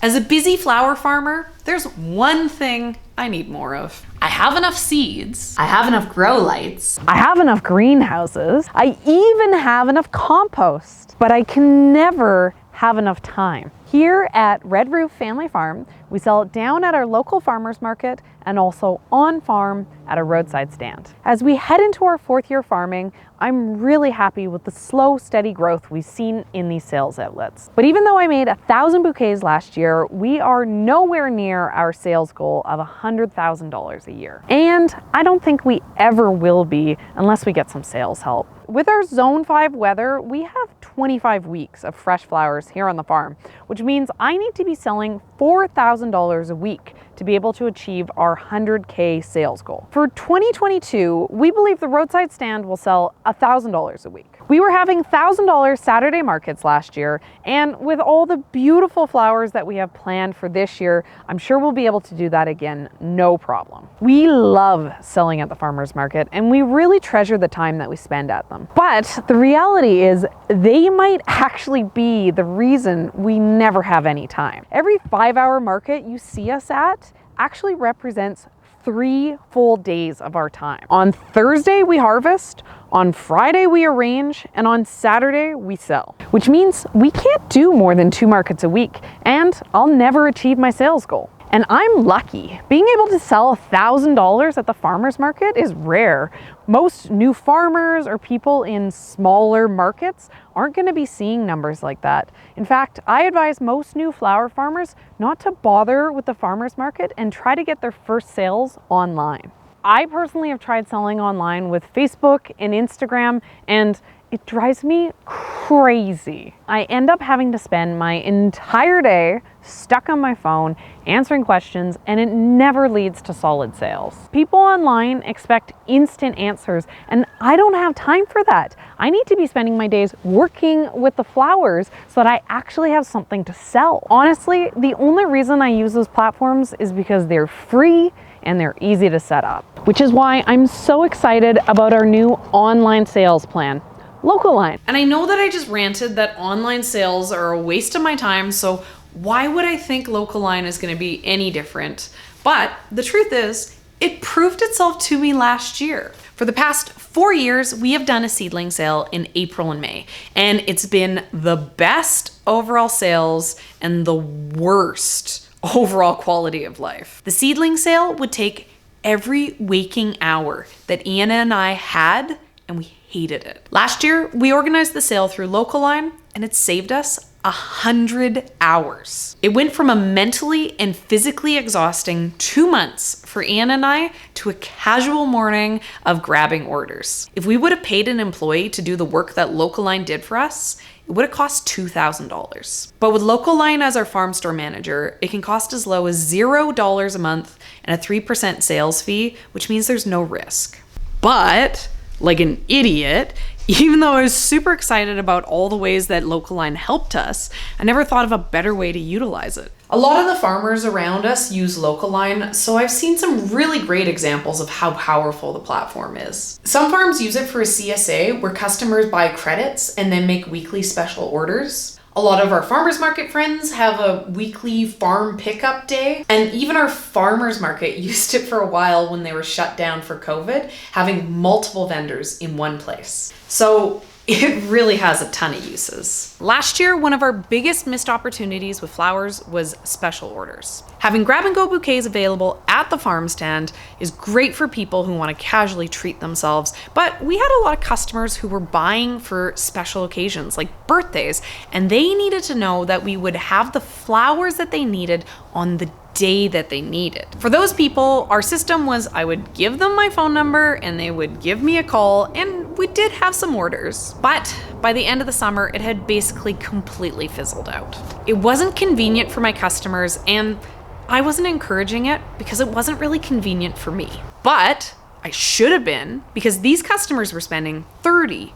As a busy flower farmer, there's one thing I need more of. I have enough seeds. I have enough grow lights. I have enough greenhouses. I even have enough compost, but I can never have enough time. Here at Red Roof Family Farm, we sell it down at our local farmers market and also on farm at a roadside stand. As we head into our 4th year farming, I'm really happy with the slow, steady growth we've seen in these sales outlets. But even though I made 1,000 bouquets last year, we are nowhere near our sales goal of $100,000 a year. And I don't think we ever will be unless we get some sales help. With our Zone 5 weather, we have 25 weeks of fresh flowers here on the farm, which means I need to be selling $4,000 a week to be able to achieve our 100K sales goal. For 2022, we believe the roadside stand will sell $1,000 a week. We were having $1,000 Saturday markets last year, and with all the beautiful flowers that we have planned for this year, I'm sure we'll be able to do that again, no problem. We love selling at the farmers market, and we really treasure the time that we spend at them. But the reality is they might actually be the reason we never have any time. Every 5-hour market you see us at actually represents 3 full days of our time. On Thursday, we harvest, on Friday, we arrange, and on Saturday, we sell. Which means we can't do more than 2 markets a week, and I'll never achieve my sales goal. And I'm lucky. Being able to sell $1,000 at the farmer's market is rare. Most new farmers or people in smaller markets aren't going to be seeing numbers like that. In fact, I advise most new flower farmers not to bother with the farmer's market and try to get their first sales online. I personally have tried selling online with Facebook and Instagram, and it drives me crazy. I end up having to spend my entire day stuck on my phone answering questions, and it never leads to solid sales. People online expect instant answers, and I don't have time for that. I need to be spending my days working with the flowers so that I actually have something to sell. Honestly, the only reason I use those platforms is because they're free and they're easy to set up, which is why I'm so excited about our new online sales plan, Local Line. And I know that I just ranted that online sales are a waste of my time, so why would I think Local Line is going to be any different? But the truth is, it proved itself to me last year. For the past 4 years, we have done a seedling sale in April and May, and it's been the best overall sales and the worst overall quality of life. The seedling sale would take every waking hour that Iana and I had, and we hated it. Last year, we organized the sale through Local Line, and it saved us 100 hours. It went from a mentally and physically exhausting 2 months for Iana and I to a casual morning of grabbing orders. If we would have paid an employee to do the work that Local Line did for us, it would have cost $2,000. But with Local Line as our farm store manager, it can cost as low as $0 a month and a 3% sales fee, which means there's no risk. But like an idiot, even though I was super excited about all the ways that Local Line helped us, I never thought of a better way to utilize it. A lot of the farmers around us use Local Line, so I've seen some really great examples of how powerful the platform is. Some farms use it for a CSA where customers buy credits and then make weekly special orders. A lot of our farmers market friends have a weekly farm pickup day, and even our farmers market used it for a while when they were shut down for COVID, having multiple vendors in one place. So it really has a ton of uses. Last year, one of our biggest missed opportunities with flowers was special orders. Having grab-and-go bouquets available at the farm stand is great for people who want to casually treat themselves, but we had a lot of customers who were buying for special occasions like birthdays, and they needed to know that we would have the flowers that they needed on the day that they needed. For those people, our system was I would give them my phone number and they would give me a call, and we did have some orders. But by the end of the summer, it had basically completely fizzled out. It wasn't convenient for my customers, and I wasn't encouraging it because it wasn't really convenient for me. But I should have been, because these customers were spending $30,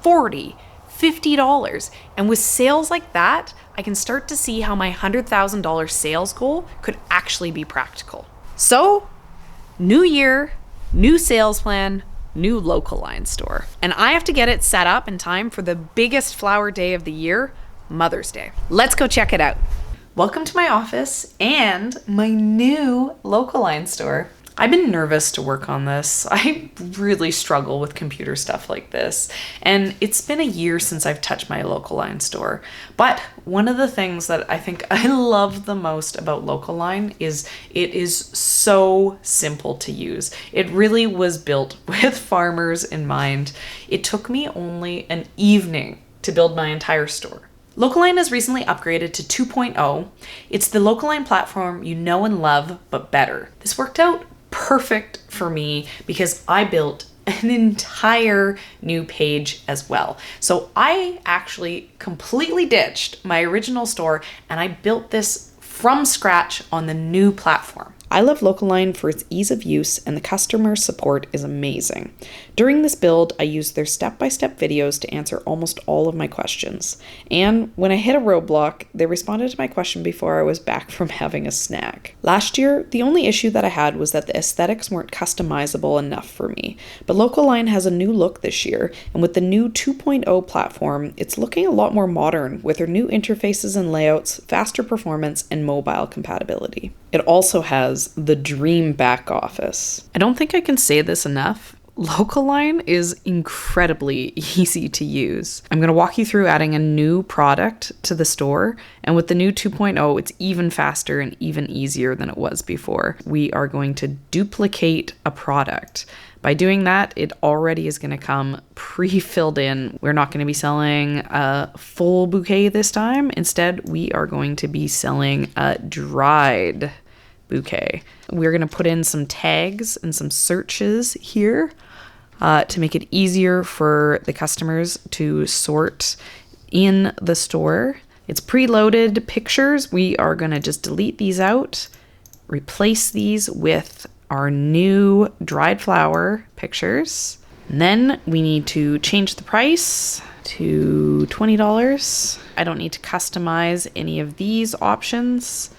$40, $50. And with sales like that, I can start to see how my $100,000 sales goal could actually be practical. So, new year, new sales plan, new Local Line store. And I have to get it set up in time for the biggest flower day of the year, Mother's Day. Let's go check it out. Welcome to my office and my new local line store. I've been nervous to work on this. I really struggle with computer stuff like this, and it's been a year since I've touched my local line store. But one of the things that I think I love the most about local line is it is so simple to use. It really was built with farmers in mind. It took me only an evening to build my entire store. Local Line has recently upgraded to 2.0. It's the Local Line platform you know and love, but better. This worked out perfect for me because I built an entire new page as well. So I actually completely ditched my original store and I built this from scratch on the new platform. I love Local Line for its ease of use and the customer support is amazing. During this build, I used their step-by-step videos to answer almost all of my questions. And when I hit a roadblock, they responded to my question before I was back from having a snack. Last year, the only issue that I had was that the aesthetics weren't customizable enough for me. But Local Line has a new look this year, and with the new 2.0 platform, it's looking a lot more modern with their new interfaces and layouts, faster performance, and mobile compatibility. It also has the dream back office. I don't think I can say this enough. Local Line is incredibly easy to use. I'm going to walk you through adding a new product to the store, and with the new 2.0, it's even faster and even easier than it was before. We are going to duplicate a product. By doing that, it already is going to come pre-filled in. We're not going to be selling a full bouquet this time. Instead, we are going to be selling a dried bouquet. We're going to put in some tags and some searches here to make it easier for the customers to sort in the store. It's preloaded pictures. We are going to just delete these out, replace these with our new dried flower pictures. And then we need to change the price to $20. I don't need to customize any of these options.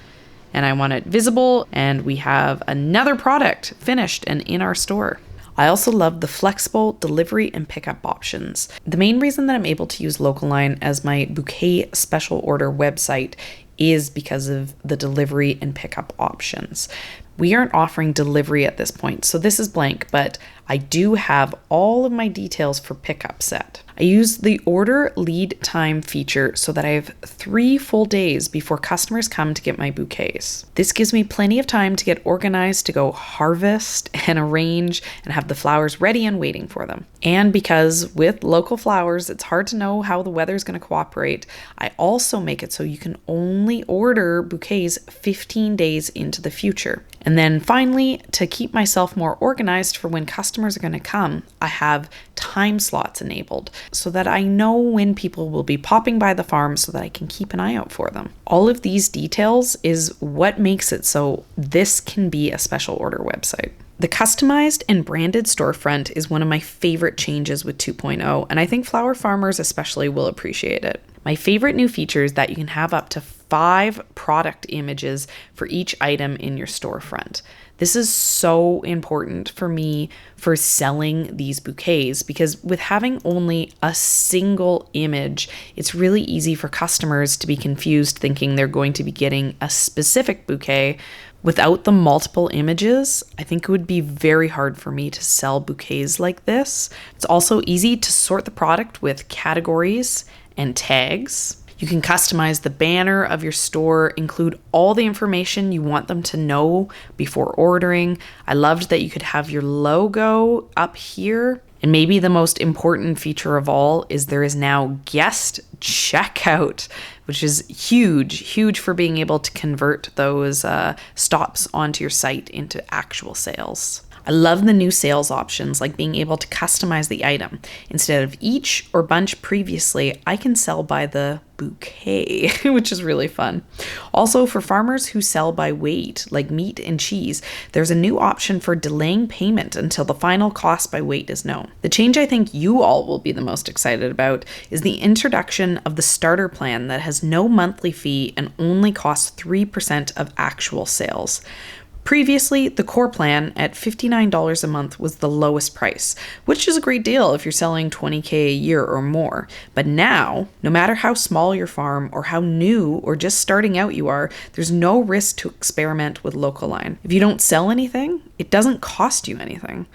And I want it visible. And we have another product finished and in our store. I also love the flexible delivery and pickup options. The main reason that I'm able to use Local Line as my bouquet special order website is because of the delivery and pickup options. We aren't offering delivery at this point, so this is blank, but I do have all of my details for pickup set. I use the order lead time feature so that I have 3 full days before customers come to get my bouquets. This gives me plenty of time to get organized to go harvest and arrange and have the flowers ready and waiting for them. And because with local flowers, it's hard to know how the weather is going to cooperate, I also make it so you can only order bouquets 15 days into the future. And then finally, to keep myself more organized for when customers are going to come, I have time slots enabled so that I know when people will be popping by the farm so that I can keep an eye out for them. All of these details is what makes it so this can be a special order website. The customized and branded storefront is one of my favorite changes with 2.0, and I think flower farmers especially will appreciate it. My favorite new feature is that you can have up to 5 product images for each item in your storefront. This is so important for me for selling these bouquets because with having only a single image, it's really easy for customers to be confused thinking they're going to be getting a specific bouquet. Without the multiple images, I think it would be very hard for me to sell bouquets like this. It's also easy to sort the product with categories and tags. You can customize the banner of your store, include all the information you want them to know before ordering. I loved that you could have your logo up here. And maybe the most important feature of all is there is now guest checkout, which is huge for being able to convert those stops onto your site into actual sales. I love the new sales options, like being able to customize the item. Instead of each or bunch previously, I can sell by the bouquet, which is really fun. Also, for farmers who sell by weight, like meat and cheese, there's a new option for delaying payment until the final cost by weight is known. The change I think you all will be the most excited about is the introduction of the starter plan that has no monthly fee and only costs 3% of actual sales. Previously, the core plan at $59 a month was the lowest price, which is a great deal if you're selling 20K a year or more. But now, no matter how small your farm or how new or just starting out you are, there's no risk to experiment with Local-Line. If you don't sell anything, it doesn't cost you anything.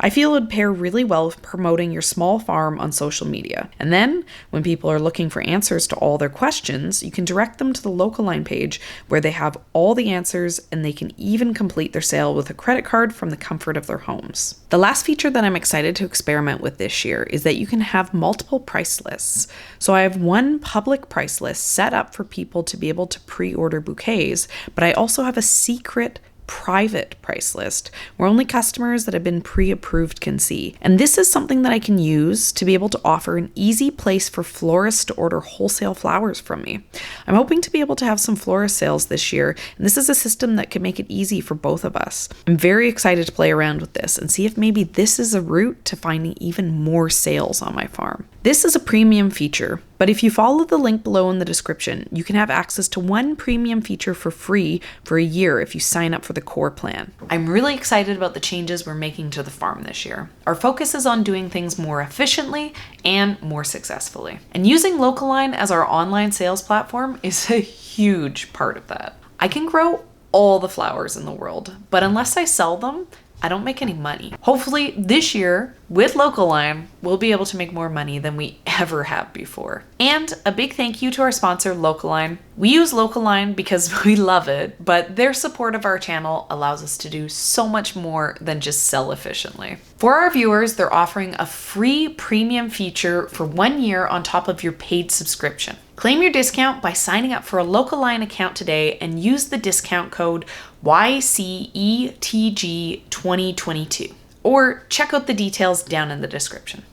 I feel it would pair really well with promoting your small farm on social media. And then, when people are looking for answers to all their questions, you can direct them to the Local-Line page where they have all the answers and they can even complete their sale with a credit card from the comfort of their homes. The last feature that I'm excited to experiment with this year is that you can have multiple price lists. So I have one public price list set up for people to be able to pre-order bouquets, but I also have a secret private price list where only customers that have been pre-approved can see. And this is something that I can use to be able to offer an easy place for florists to order wholesale flowers from me. I'm hoping to be able to have some florist sales this year, and this is a system that can make it easy for both of us. I'm very excited to play around with this and see if maybe this is a route to finding even more sales on my farm. This is a premium feature, but if you follow the link below in the description, you can have access to one premium feature for free for a year if you sign up for the core plan. I'm really excited about the changes we're making to the farm this year. Our focus is on doing things more efficiently and more successfully. And using Local-Line as our online sales platform is a huge part of that. I can grow all the flowers in the world, but unless I sell them, I don't make any money. Hopefully this year with Local-Line, we'll be able to make more money than we ever have before. And a big thank you to our sponsor, Local-Line. We use Local-Line because we love it, but their support of our channel allows us to do so much more than just sell efficiently. For our viewers, they're offering a free premium feature for 1 year on top of your paid subscription. Claim your discount by signing up for a Local-Line account today and use the discount code YCETG2022. Or check out the details down in the description.